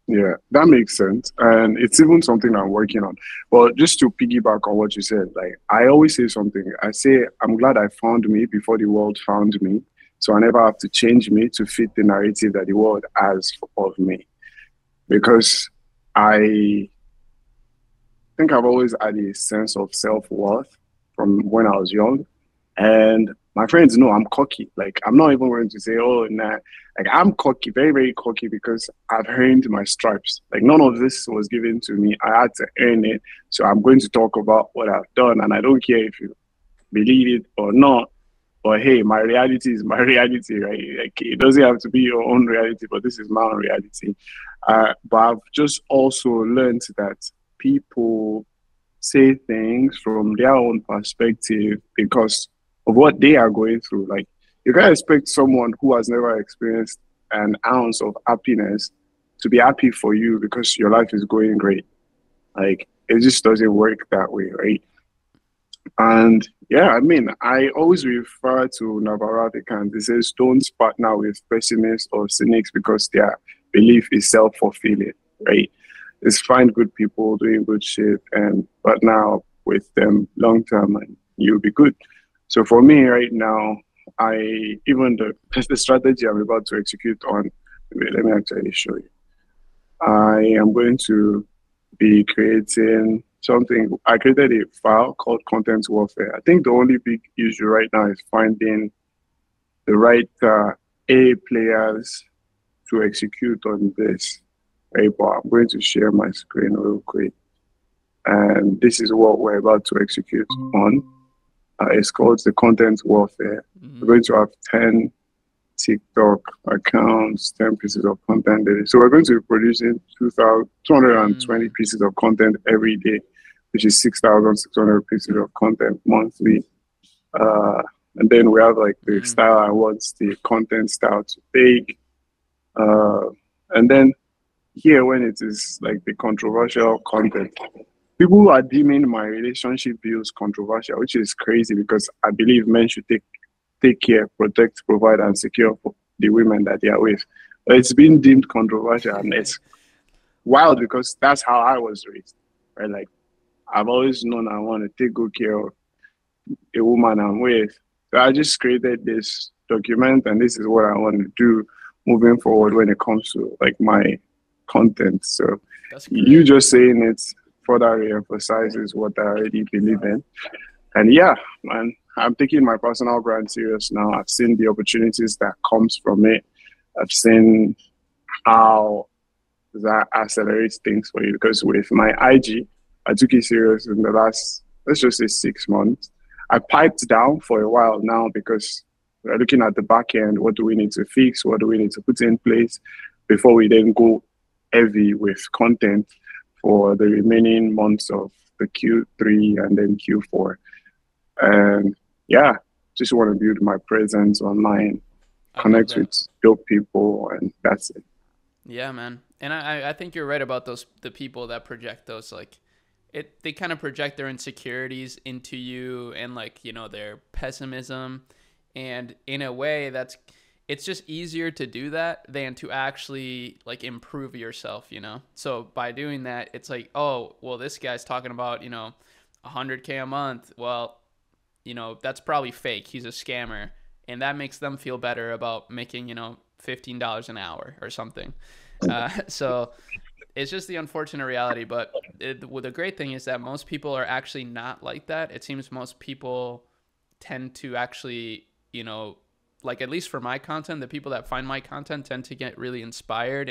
Yeah, that makes sense. And it's even something I'm working on. But just to piggyback on what you said, like I always say something. I say, I'm glad I found me before the world found me. So I never have to change me to fit the narrative that the world has of me. Because I think I've always had a sense of self-worth from when I was young. And my friends know I'm cocky. Like, I'm not even going to say, oh, nah. Like, I'm cocky, very, very cocky because I've earned my stripes. Like, none of this was given to me. I had to earn it. So I'm going to talk about what I've done. And I don't care if you believe it or not. But hey, my reality is my reality, right? Like, it doesn't have to be your own reality, but this is my own reality. But I've just also learned that people say things from their own perspective because of what they are going through. Like, you can't expect someone who has never experienced an ounce of happiness to be happy for you because your life is going great. Like, it just doesn't work that way, right? And yeah, I mean, I always refer to Navarro Africans. It says, don't partner with pessimists or cynics because their belief is self-fulfilling, right? It's find good people doing good shit and partner up with them long term and you'll be good. So for me right now, the strategy I'm about to execute on, wait, let me actually show you. I am going to be creating something. I created a file called content warfare. I think the only big issue right now is finding the right A players to execute on this. Right, but I'm going to share my screen real quick. And this is what we're about to execute on. It's called the content warfare. We're going to have 10 TikTok accounts, 10 pieces of content daily. So we're going to be producing 220 pieces of content every day, which is 6,600 pieces of content monthly. And then we have like the style I want the content style to take. And then here, when it is like the controversial content, people who are deeming my relationship views controversial, which is crazy because I believe men should take care, protect, provide, and secure for the women that they are with. But it's been deemed controversial, and it's wild because that's how I was raised, right? Like I've always known I want to take good care of a woman I'm with. So I just created this document, and this is what I want to do moving forward when it comes to like my content. So That's you great. just saying it further re-emphasizes what I already believe in. And yeah, man, I'm taking my personal brand serious now. I've seen the opportunities that comes from it. I've seen how that accelerates things for you. Because with my IG, I took it serious in the last, let's just say 6 months. I piped down for a while now because we're looking at the back end. What do we need to fix? What do we need to put in place before we then go heavy with content for the remaining months of the Q3 and then Q4? And yeah, just want to build my presence online, I love connect that. with dope people, and that's it. Yeah, man. And I think you're right about the people that project those like they kind of project their insecurities into you and like, their pessimism. And in a way it's just easier to do that than to actually like improve yourself. So by doing that, it's like, oh, well, this guy's talking about, 100K a month. Well, that's probably fake. He's a scammer. And that makes them feel better about making, $15 an hour or something. So it's just the unfortunate reality. But well, the great thing is that most people are actually not like that. It seems most people tend to actually, like at least for my content, the people that find my content tend to get really inspired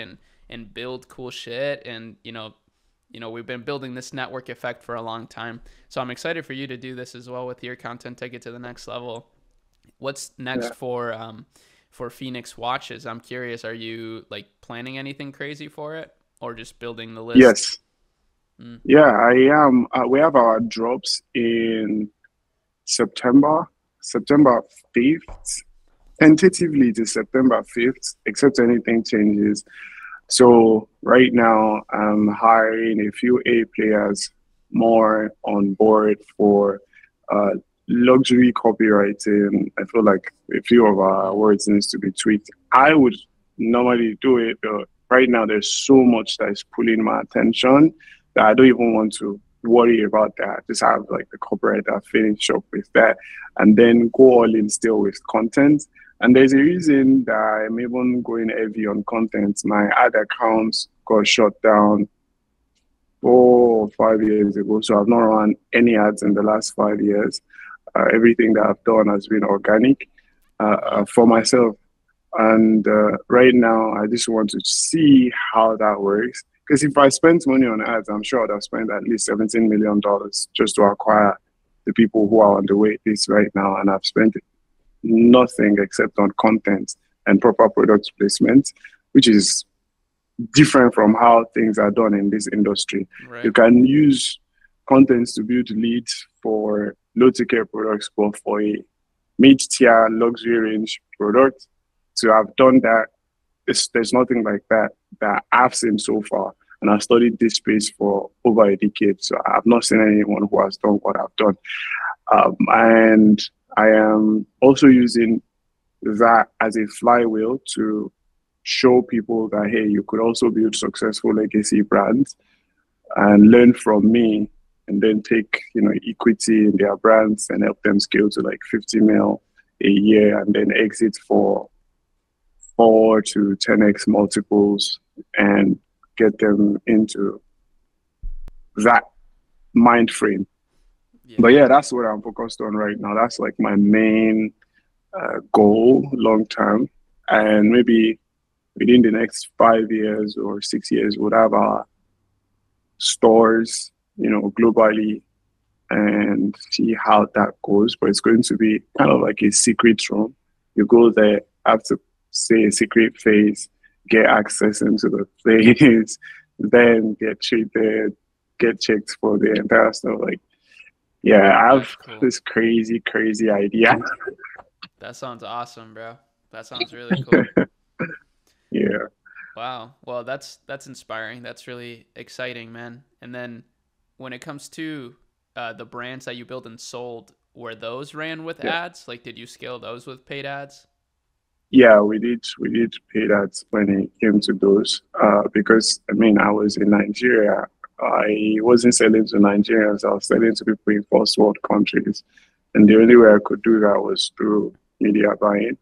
and build cool shit. And, we've been building this network effect for a long time. So I'm excited for you to do this as well with your content, take it to the next level. What's Yeah. next for Phoenix Watches? I'm curious. Are you like planning anything crazy for it, or just building the list? Yes. Mm. Yeah, I am. We have our drops in September, September 5th, tentatively to September 5th, except anything changes. So right now, I'm hiring a few A players more on board for uh, luxury copywriting. I feel like a few of our Mm. words needs to be tweaked. I would normally do it, but right now there's so much that is pulling my attention that I don't even want to worry about that. Just have like the copywriter finish up with that and then go all in still with content. And there's a reason that I'm even going heavy on content. My ad accounts got shut down 4 or 5 years ago, so I've not run any ads in the last 5 years. Everything that I've done has been organic Wow. for myself. And right now, I just want to see how that works. Because if I spent money on ads, I'm sure I'd have spent at least $17 million just to acquire the people who are on the wait list right now. And I've spent nothing except on content and proper product placement, which is different from how things are done in this industry. You Right. can use content to build leads for low ticket products, but for a mid tier luxury range product, to have done that, there's nothing like that that I've seen so far. And I've studied this space for over a decade, so I've not seen anyone who has done what I've done. And I am also using that as a flywheel to show people that, hey, you could also build successful legacy brands and learn from me and then take, equity in their brands and help them scale to like 50 mil a year and then exit for 4 to 10x multiples and get them into that mind frame. But Yeah. yeah, that's what I'm focused on right now. That's like my main goal long term. And maybe within the next 5 years or 6 years, we'll have our stores, globally and see how that goes. But it's going to be kind of like a secret room. You go there, have to say a secret phase, get access into the place, then get treated, get checked for the entire stuff. Like, yeah, I have That's cool. this crazy, crazy idea. That sounds awesome, bro. That sounds really cool. Yeah. Wow. Well, that's inspiring. That's really exciting, man. And then when it comes to the brands that you built and sold, were those ran with Yeah. ads? Like, did you scale those with paid ads? Yeah, we did pay that when it came to those. Because I mean, I was in Nigeria. I wasn't selling to Nigerians. I was selling to people in first world countries, and the only way I could do that was through media buying.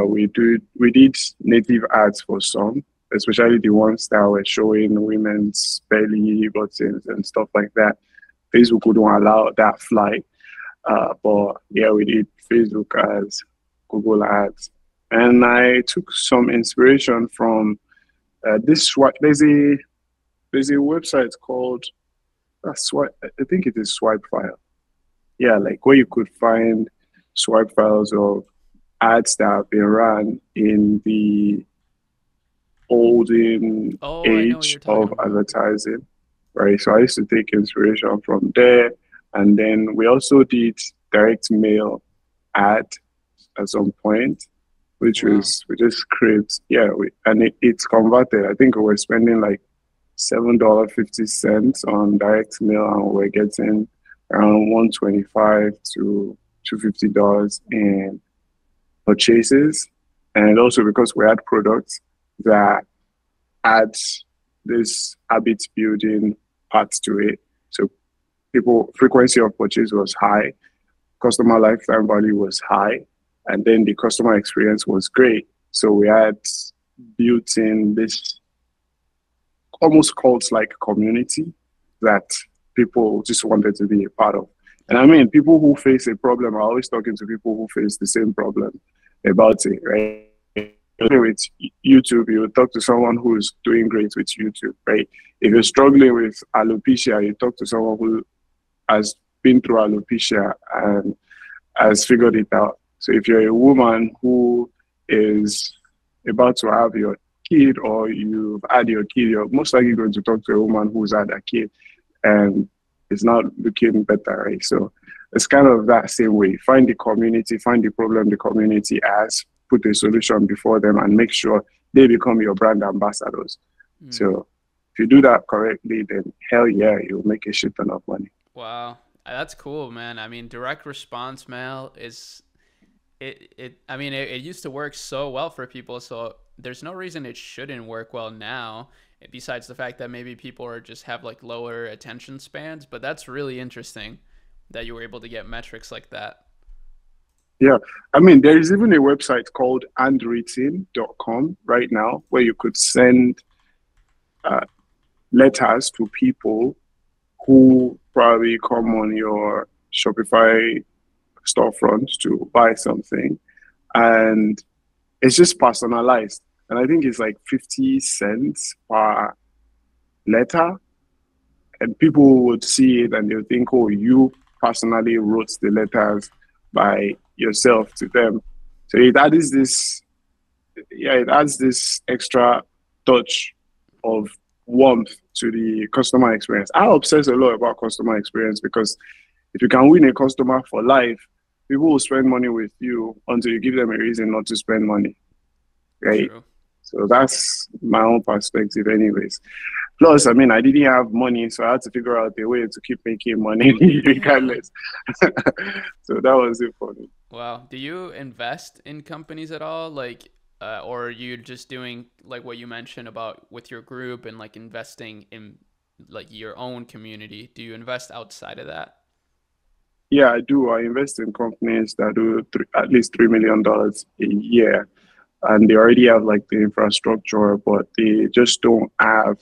We did native ads for some, especially the ones that were showing women's belly buttons and stuff like that. Facebook wouldn't allow that fly. But yeah, we did Facebook ads, Google ads, and I took some inspiration from this. There's a website called Swipe. I think it is Swipe File. Yeah, like where you could find swipe files of ads that have been run in the olden Oh, I know what you're age talking of about. advertising, right? So I used to take inspiration from there. And then we also did direct mail ad at some point, which Wow. was we just create, yeah, and it's converted. I think we were spending like $7.50 on direct mail, and we're getting around 125 to $250 in purchases. And also because we had products that had this habit building part to it. So people frequency of purchase was high, customer lifetime value was high, and then the customer experience was great. So we had built in this almost cult like community that people just wanted to be a part of. And I mean, people who face a problem are always talking to people who face the same problem about it, right? With YouTube, you talk to someone who's doing great with YouTube, right? If you're struggling with alopecia, you talk to someone who has been through alopecia and has figured it out. So if you're a woman who is about to have your kid or you've had your kid, you're most likely going to talk to a woman who's had a kid and it's not looking better, right? So it's kind of that same way. Find the community, find the problem the community has, put a solution before them and make sure they become your brand ambassadors. Hmm. So if you do that correctly, then hell yeah, you'll make a shit ton of money. Wow. That's cool, man. I mean, direct response mail is I mean, it used to work so well for people, so there's no reason it shouldn't work well now, besides the fact that maybe people are just have like lower attention spans, but that's really interesting that you were able to get metrics like that. Yeah. I mean, there is even a website called handwritten.com right now where you could send uh, letters to people who probably come on your Shopify storefront to buy something. And it's just personalized. And I think it's like 50 cents per letter. And people would see it and they'll think, oh, you personally wrote the letters by yourself to them. So it adds this extra touch of warmth to the customer experience. I obsess a lot about customer experience because if you can win a customer for life, people will spend money with you until you give them a reason not to spend money, right? True. So that's my own perspective, anyways. Plus, I mean, I didn't have money, so I had to figure out a way to keep making money regardless. So that was it for me. Wow. Do you invest in companies at all? Like, or are you just doing like what you mentioned about with your group and like investing in like your own community? Do you invest outside of that? Yeah, I do. I invest in companies that do at least $3 million a year, and they already have like the infrastructure, but they just don't have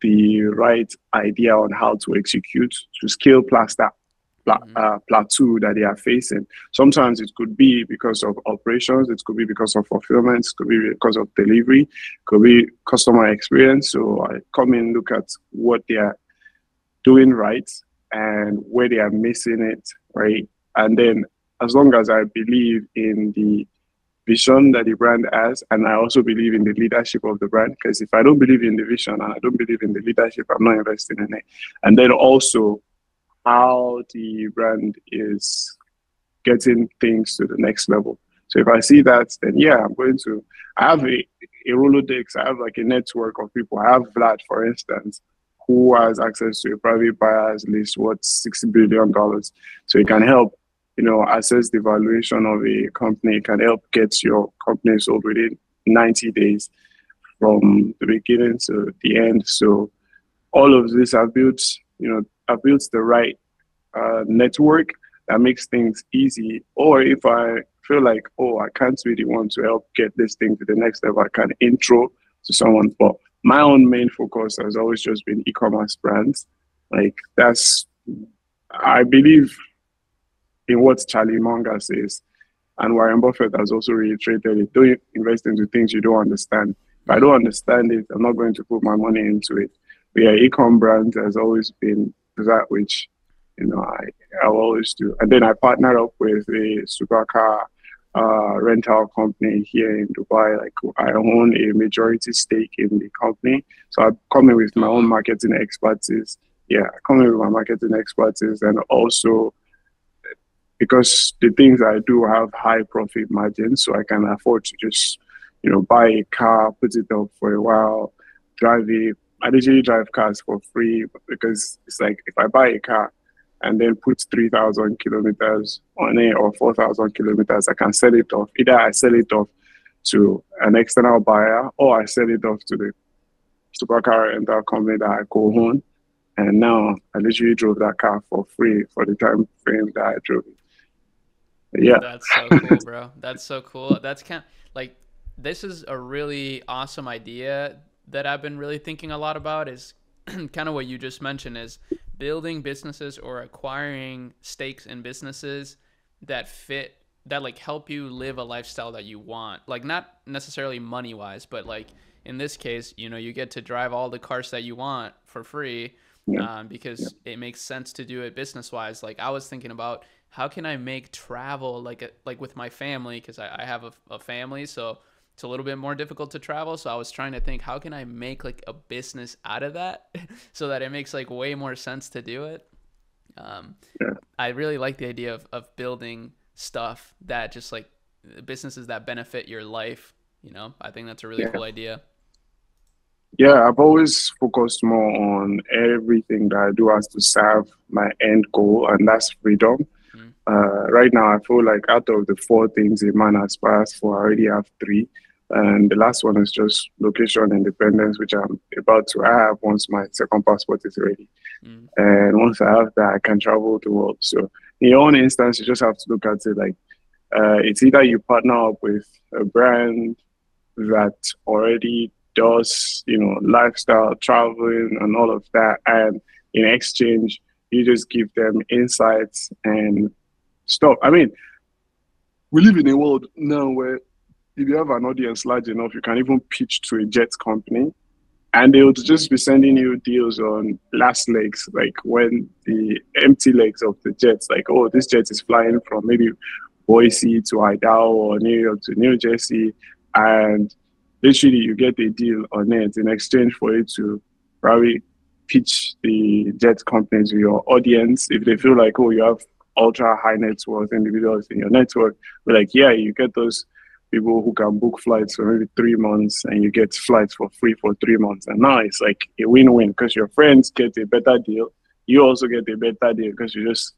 the right idea on how to execute to scale past that Hmm. plateau that they are facing. Sometimes it could be because of operations, it could be because of fulfillment, it could be because of delivery, it could be customer experience. So I come in, look at what they are doing right and where they are missing it, right? And then as long as I believe in the vision that the brand has, and I also believe in the leadership of the brand, because if I don't believe in the vision and I don't believe in the leadership, I'm not investing in it. And then also how the brand is getting things to the next level. So if I see that, then yeah, I'm going to. I have a Rolodex. I have like a network of people. I have Vlad, for instance, who has access to a private buyers list worth $60 billion. So it can Wow. help, assess the valuation of a company. It can help get your company sold within 90 days from the beginning to the end. So all of this, I've built the right network that makes things easy. Or if I feel like, oh, I can't really want to help get this thing to the next level, I can intro to someone. But my own main focus has always just been e-commerce brands. Like I believe in what Charlie Munger says, and Warren Buffett has also reiterated it. Don't invest into things you don't understand. If I don't understand it, I'm not going to put my money into it. But yeah, Ecom brand has always been that which, I always do. And then I partnered up with a supercar rental company here in Dubai. Like I own a majority stake in the company. So I come in with my own marketing expertise. Yeah, I come in with my marketing expertise, and also because the things I do have high profit margins, so I can afford to just, buy a car, put it up for a while, drive it. I usually drive cars for free because it's like if I buy a car and then put 3,000 kilometers on it or 4,000 kilometers, I can sell it off. Either I sell it off to an external buyer or I sell it off to the supercar rental company that I co-own. And now I literally drove that car for free for the time frame that I drove it. Yeah. That's so cool, bro. That's so cool. That's this is a really awesome idea that I've been really thinking a lot about, is kind of what you just mentioned, is building businesses or acquiring stakes in businesses that help you live a lifestyle that you want. Like not necessarily money wise, but like in this case, you get to drive all the cars that you want for free. Because it makes sense to do it business wise. Like I was thinking about, how can I make travel like with my family? Because I have a family, so it's a little bit more difficult to travel. So I was trying to think, how can I make like a business out of that so that it makes like way more sense to do it. I really like the idea of building stuff that just like businesses that benefit your life. I think that's a really cool idea. Yeah, I've always focused more on everything that I do has to serve my end goal, and that's freedom. Right now, I feel like out of the 4 things a man aspires for, I already have 3. And the last one is just location independence, which I'm about to have once my second passport is ready. And once I have that, I can travel the world. So in your own instance, you just have to look at it like it's either you partner up with a brand that already does, lifestyle, traveling and all of that. And in exchange, you just give them insights and stuff. I mean, we live in a world now where if you have an audience large enough, you can even pitch to a jet company and they would just be sending you deals on last legs, like when the empty legs of the jets, like, oh, this jet is flying from maybe Boise to Idaho or New York to New Jersey. And literally you get a deal on it in exchange for you to probably pitch the jet company to your audience. If they feel like, oh, you have ultra high net worth individuals in your network, we're like, yeah, you get those people who can book flights for maybe 3 months and you get flights for free for 3 months. And now it's like a win-win because your friends get a better deal. You also get a better deal because you just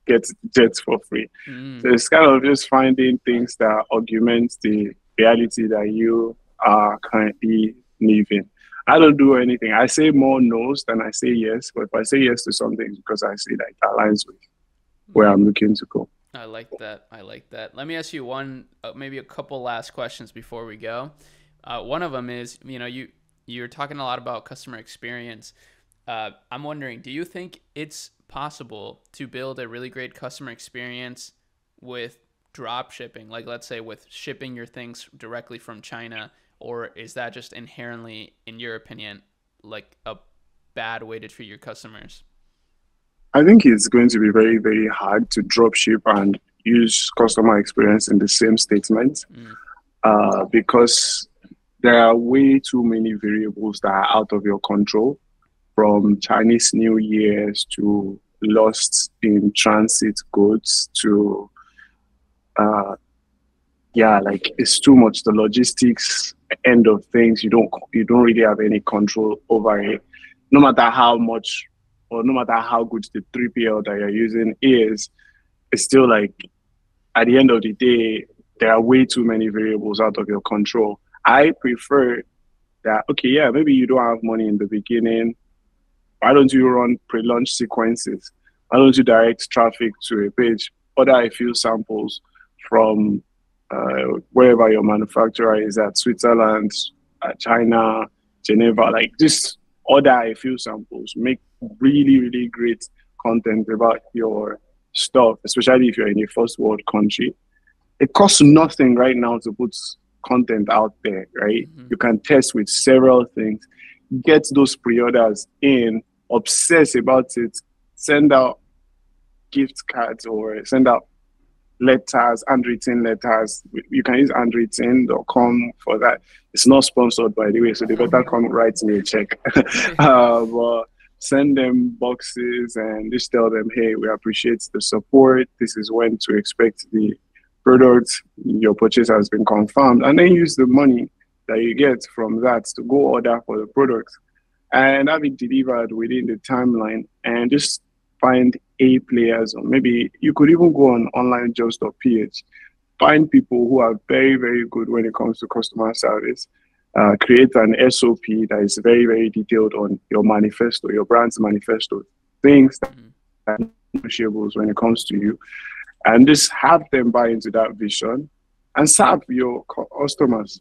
get jets for free. So it's kind of just finding things that augment the reality that you are currently living. I don't do anything. I say more no's than I say yes. But if I say yes to something, it's because I see that it aligns with where I'm looking to go. I like that. Let me ask you maybe a couple last questions before we go. One of them is, you're talking a lot about customer experience. I'm wondering, do you think it's possible to build a really great customer experience with drop shipping? Like, let's say with shipping your things directly from China, or is that just inherently, in your opinion, like a bad way to treat your customers? I think it's going to be very, very hard to drop ship and use customer experience in the same statement because there are way too many variables that are out of your control, from Chinese New Year's to lost in transit goods to, like it's too much. The logistics end of things, you don't really have any control over it, no matter how much or no matter how good the 3PL that you're using is. It's still like, at the end of the day, there are way too many variables out of your control. I prefer that, okay, yeah, maybe you don't have money in the beginning, Why don't you run pre-launch sequences? Why don't you direct traffic to a page? Order a few samples from wherever your manufacturer is at, Switzerland, China, Geneva, like just order a few samples, make really, really great content about your stuff, especially if you're in a first world country. It costs nothing right now to put content out there, right? Mm-hmm. You can test with several things, get those pre-orders in, obsess about it, send out gift cards or send out letters, handwritten letters. You can use handwritten.com for that. It's not sponsored, by the way, so they better come write me a check. But send them boxes and just tell them, hey, we appreciate the support. This is when to expect the product. Your purchase has been confirmed. And then use the money that you get from that to go order for the product and have it delivered within the timeline, and just find A players, or maybe you could even go on onlinejobs.ph, find people who are very, very good when it comes to customer service, create an SOP that is very, very detailed on your manifesto, your brand's manifesto, things that are negotiables when it comes to you, and just have them buy into that vision and serve your customers.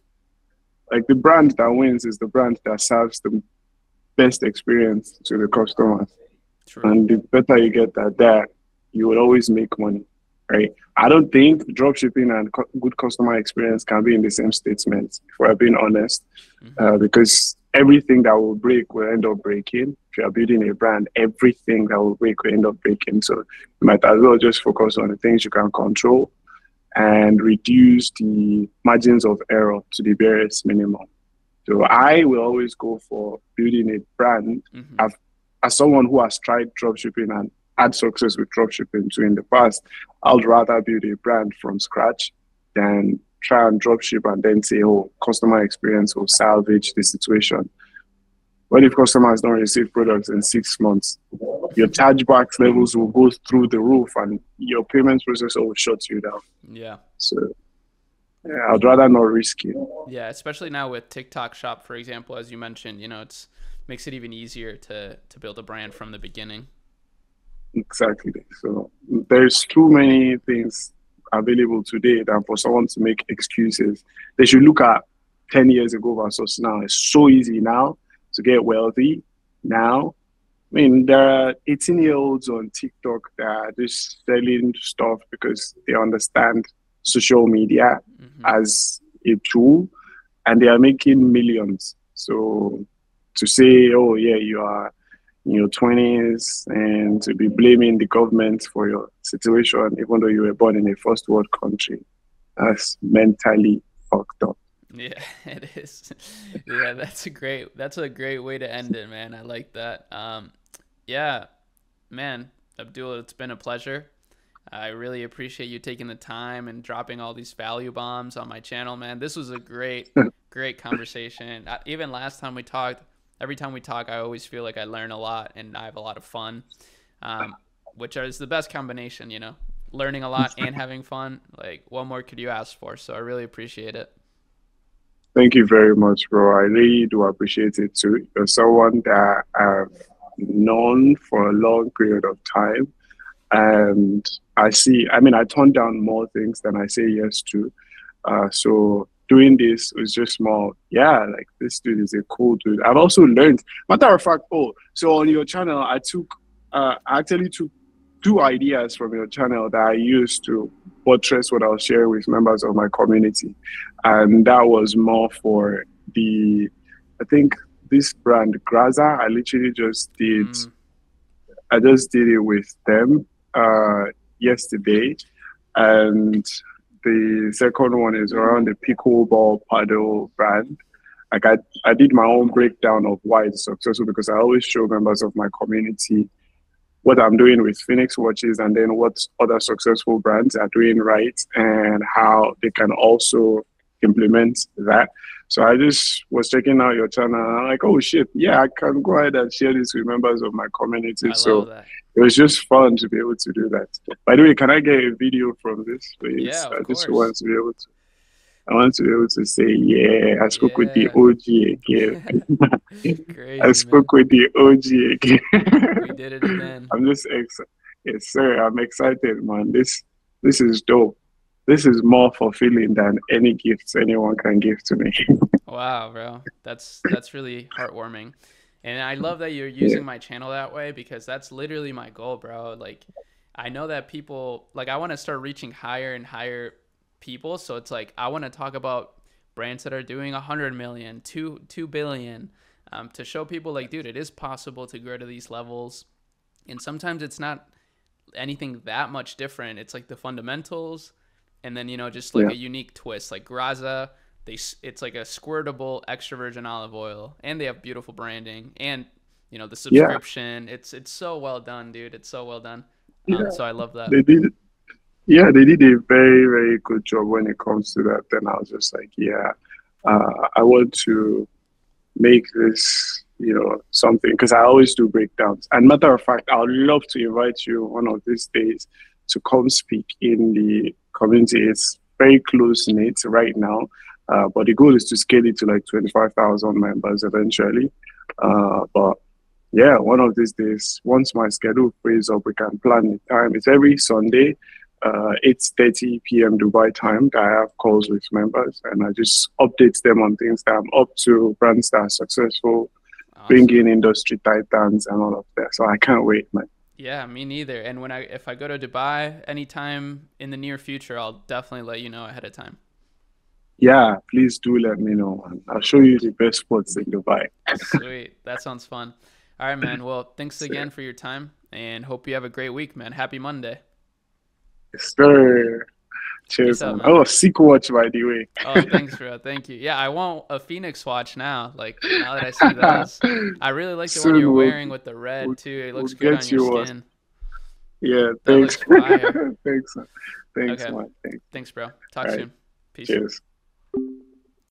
Like, the brand that wins is the brand that serves the best experience to the customers. True. And the better you get at that, you will always make money, right? I don't think dropshipping and good customer experience can be in the same statement, if we're being honest, because everything that will break will end up breaking. If you're building a brand, everything that will break will end up breaking. So you might as well just focus on the things you can control and reduce the margins of error to the barest minimum. So I will always go for building a brand. As someone who has tried dropshipping and had success with dropshipping too in the past, I'd rather build a brand from scratch than try and dropship and then say, oh, customer experience will salvage the situation. What if customers don't receive products in 6 months? Your chargebacks levels will go through the roof and your payments processor will shut you down. Yeah. So yeah, I'd rather not risk it. Yeah, especially now with TikTok Shop, for example, as you mentioned, you know, it's makes it even easier to build a brand from the beginning. Exactly. So there's too many things available today than for someone to make excuses. They should look at 10 years ago versus now. It's so easy now to get wealthy now. I mean, there are 18-year-olds on TikTok that are just selling stuff because they understand social media as a tool, and they are making millions. So to say, oh yeah, you are in your 20s and to be blaming the government for your situation, even though you were born in a first world country, that's mentally fucked up. Yeah, it is. Yeah, that's a great way to end it, man. I like that. Yeah, man, Abdul, it's been a pleasure. I really appreciate you taking the time and dropping all these value bombs on my channel, man. This was a great conversation. Even last time we talked, every time we talk, I always feel like I learn a lot and I have a lot of fun, which is the best combination, you know, learning a lot and having fun. Like, what more could you ask for? So I really appreciate it. Thank you very much, bro. I really do appreciate it too. You're someone that I've known for a long period of time. And I turn down more things than I say yes to. So doing this was just more, yeah, like, this dude is a cool dude. I've also learned, matter of fact, so on your channel, I actually took 2 ideas from your channel that I used to buttress what I'll share with members of my community. And that was more for I think this brand, Graza, I literally just did it with them yesterday. And the second one is around the pickleball paddle brand. Like, I did my own breakdown of why it's successful, because I always show members of my community what I'm doing with Phoenix watches and then what other successful brands are doing right and how they can also implement that. So I just was checking out your channel and I'm like, oh shit, yeah, I can go ahead and share this with members of my community. So it was just fun to be able to do that. By the way, can I get a video from this, please? Yeah, of I course. just want to be able to. I want to be able to say, yeah, I spoke with the Yeah. OG again. I Crazy, man. spoke with the OG We again. did it again. I'm just excited. Yes, sir. I'm excited, man. This is dope. This is more fulfilling than any gifts anyone can give to me. Wow, bro. That's really heartwarming. And I love that you're Yeah, using my channel that way because that's literally my goal, bro. Like I know that people like I want to start reaching higher and higher people, so it's like I want to talk about brands that are doing 100 million, 2 billion, to show people like, dude, it is possible to grow to these levels. And sometimes it's not anything that much different. It's like the fundamentals, and then just like yeah, a unique twist. Like Graza, it's like a squirtable extra virgin olive oil, and they have beautiful branding, and the yeah, subscription. It's so well done, dude. It's so well done. yeah. So I love that. They did. Yeah, they did a very, very good job when it comes to that. Then I was just like, yeah, I want to make this, something because I always do breakdowns. And matter of fact, I would love to invite you one of these days to come speak in the community. It's very close knit right now, but the goal is to scale it to like 25,000 members eventually. But yeah, one of these days, once my schedule frees up, we can plan the time. It's every Sunday, 8:30 p.m. Dubai time that I have calls with members, and I just update them on things that I'm up to, brands that are successful, bringing Awesome. industry titans and all of that. So I can't wait, man. Yeah, me neither. And if I go to Dubai anytime in the near future, I'll definitely let you know ahead of time. Yeah, please do let me know, man. I'll show you the best spots in Dubai. Sweet. That sounds fun. All right, man. Well, thanks So, again for your time and hope you have a great week, man. Happy Monday. sir. Peace Cheers, out, man. man. Oh, sick watch, by the way. Oh, thanks, bro. Thank you. Yeah, I want a Phoenix watch now. Like, now that I see those. I really like the one Soon you're wearing with the red, too. It we'll looks good on get your you one. skin. Yeah, That thanks. looks fire. Thanks, man. Thanks, Okay. man. Thanks. Thanks, bro. Talk All right. soon. Peace. Cheers.